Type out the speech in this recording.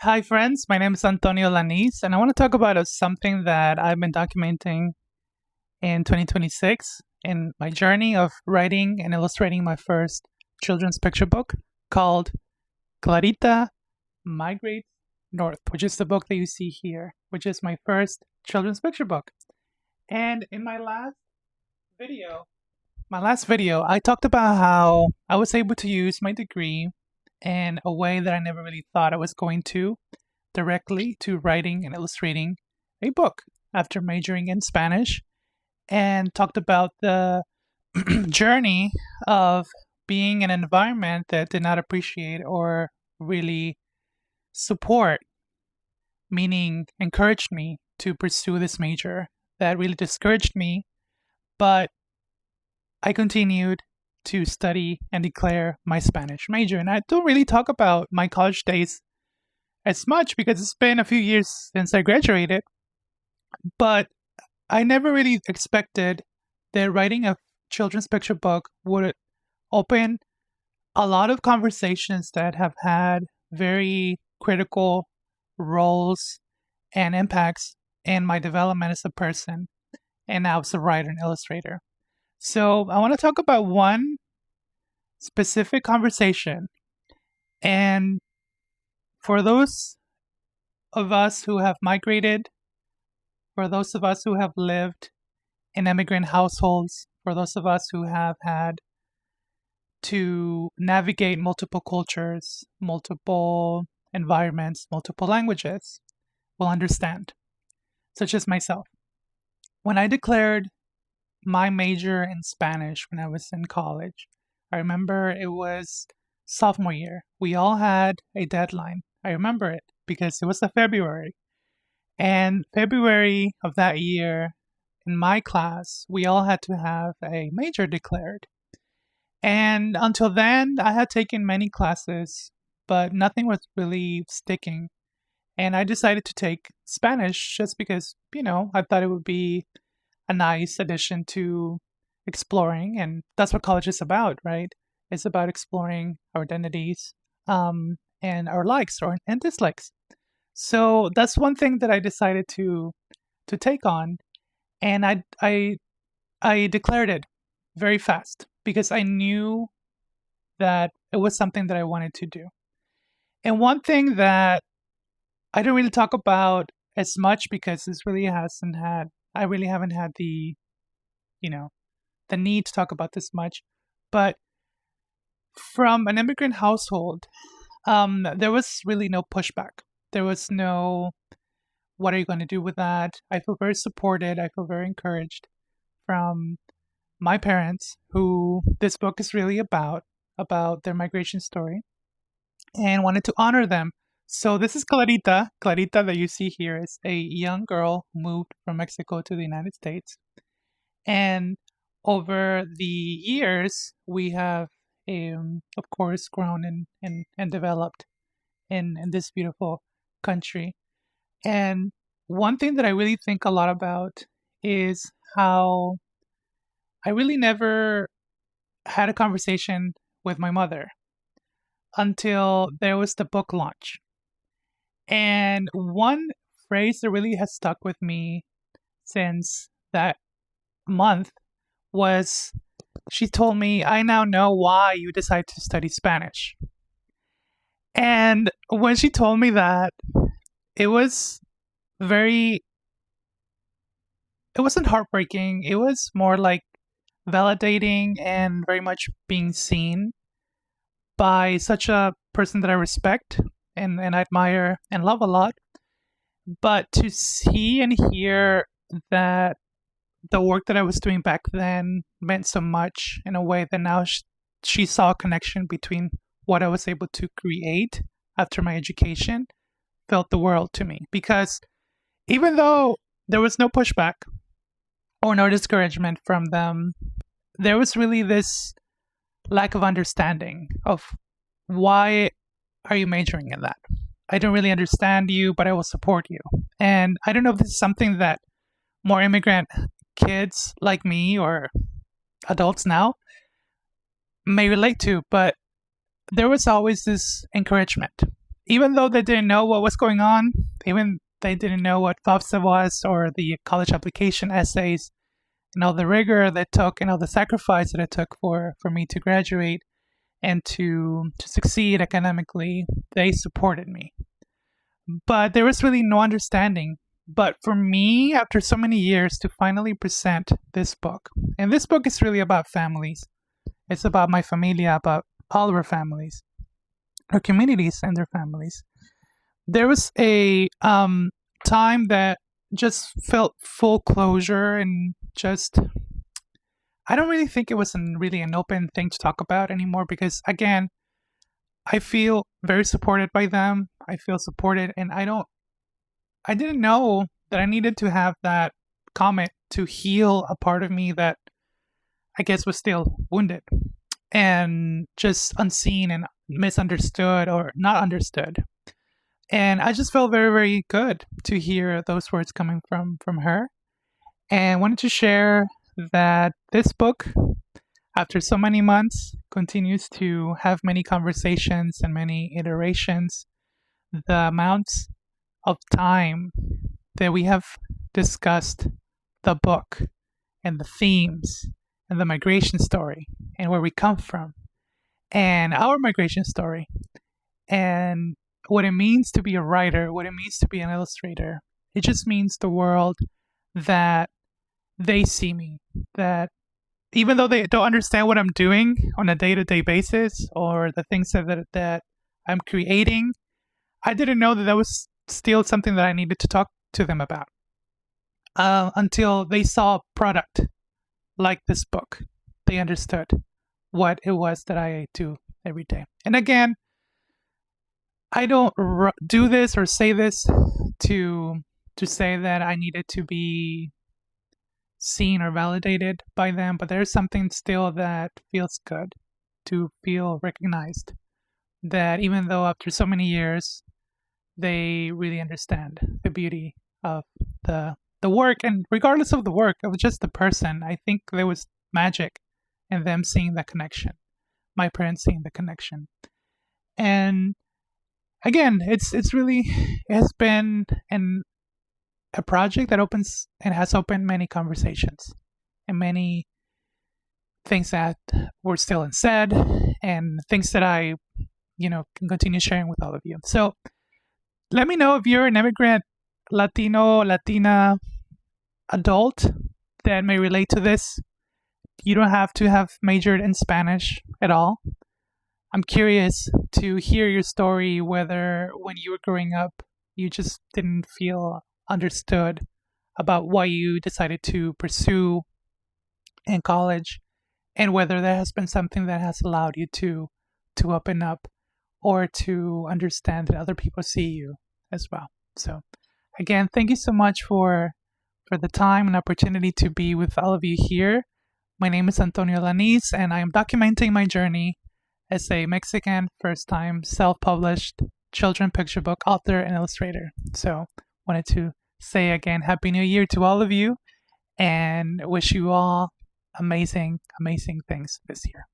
Hi, friends. My name is Antonio Lanis, and I want to talk about something that I've been documenting in 2026 in my journey of writing and illustrating my first children's picture book called Clarita Migrates North, which is the book that you see here, which is my first children's picture book. And in video, my last video, I talked about how I was able to use my degree in a way that I never really thought I was going to, directly to writing and illustrating a book after majoring in Spanish, and talked about the journey of being in an environment that did not appreciate or really support, meaning encouraged me to pursue this major that really discouraged me, but I continued to study and declare my Spanish major. And I don't really talk about my college days as much because it's been a few years since I graduated, but I never really expected that writing a children's picture book would open a lot of conversations that have had very critical roles and impacts in my development as a person and now as a writer and illustrator. So I want to talk about one specific conversation. And for those of us who have migrated, for those of us who have lived in immigrant households, for those of us who have had to navigate multiple cultures, multiple environments, multiple languages, will understand, such as myself. When I declared my major in Spanish when I was in college, I remember it was sophomore year. We all had a deadline. I remember it because it was a February. And February of that year, in my class, we all had to have a major declared. And until then, I had taken many classes, but nothing was really sticking. And I decided to take Spanish just because, I thought it would be a nice addition to exploring. And that's what college is about, right? It's about exploring our identities and our likes and dislikes. So that's one thing that I decided to take on, and I declared it very fast because I knew that it was something that I wanted to do. And one thing that I don't really talk about as much because this really hasn't had I really haven't had you know the need to talk about this much, but from an immigrant household, there was really no pushback. There was no, what are you going to do with that? I feel very supported. I feel very encouraged from my parents, who this book is really about their migration story, and wanted to honor them. So this is Clarita. Clarita that you see here is a young girl who moved from Mexico to the United States. And over the years, we have, of course, grown and developed in this beautiful country. And one thing that I really think a lot about is how I really never had a conversation with my mother until there was the book launch. And one phrase that really has stuck with me since that month was, she told me, "I now know why you decided to study Spanish." And when she told me that, it was very, it wasn't heartbreaking. It was more like validating and very much being seen by such a person that I respect and I admire and love a lot. But to see and hear that the work that I was doing back then meant so much in a way that now she saw a connection between what I was able to create after my education felt the world to me. Because even though there was no pushback or no discouragement from them, there was really this lack of understanding of, why are you majoring in that? I don't really understand you, but I will support you. And I don't know if this is something that more immigrant kids like me or adults now may relate to, but there was always this encouragement. even though they didn't know what was going on, even they didn't know what FAFSA was or the college application essays and all the rigor that took and all the sacrifice that it took for me to graduate and to succeed academically, they supported me. But there was really no understanding. But for me, after so many years, to finally present this book, and this book is really about families. It's about my familia, about all of our families, our communities and their families. There was a time that just felt full closure and just, I don't really think it was really an open thing to talk about anymore because, again, I feel very supported by them. I feel supported, and I didn't know that I needed to have that comment to heal a part of me that I guess was still wounded and just unseen and misunderstood or not understood. And I just felt very, very good to hear those words coming from her. And wanted to share that this book, after so many months, continues to have many conversations and many iterations. The amounts of time that we have discussed the book and the themes and the migration story and where we come from and our migration story and what it means to be a writer, what it means to be an illustrator. It just means the world that they see me, that even though they don't understand what I'm doing on a day-to-day basis or the things that I'm creating, I didn't know that was still something that I needed to talk to them about until they saw a product like this book. They understood what it was that I do every day. And again, I don't do this or say this to say that I needed to be seen or validated by them, but there's something still that feels good to feel recognized. That even though after so many years, they really understand the beauty of the work, and regardless of the work, of just the person, I think there was magic in them seeing the connection, my parents seeing the connection. And again, it's really, it has been a project that opens and has opened many conversations and many things that were still unsaid and things that I, can continue sharing with all of you. So let me know if you're an immigrant, Latino, Latina, adult that may relate to this. You don't have to have majored in Spanish at all. I'm curious to hear your story, whether when you were growing up, you just didn't feel understood about what you decided to pursue in college, and whether there has been something that has allowed you to open up or to understand that other people see you as well. So again, thank you so much for the time and opportunity to be with all of you here. My name is Antonio Lanis, and I am documenting my journey as a Mexican first-time self-published children's picture book author and illustrator. So wanted to say again, Happy New Year to all of you, and wish you all amazing, amazing things this year.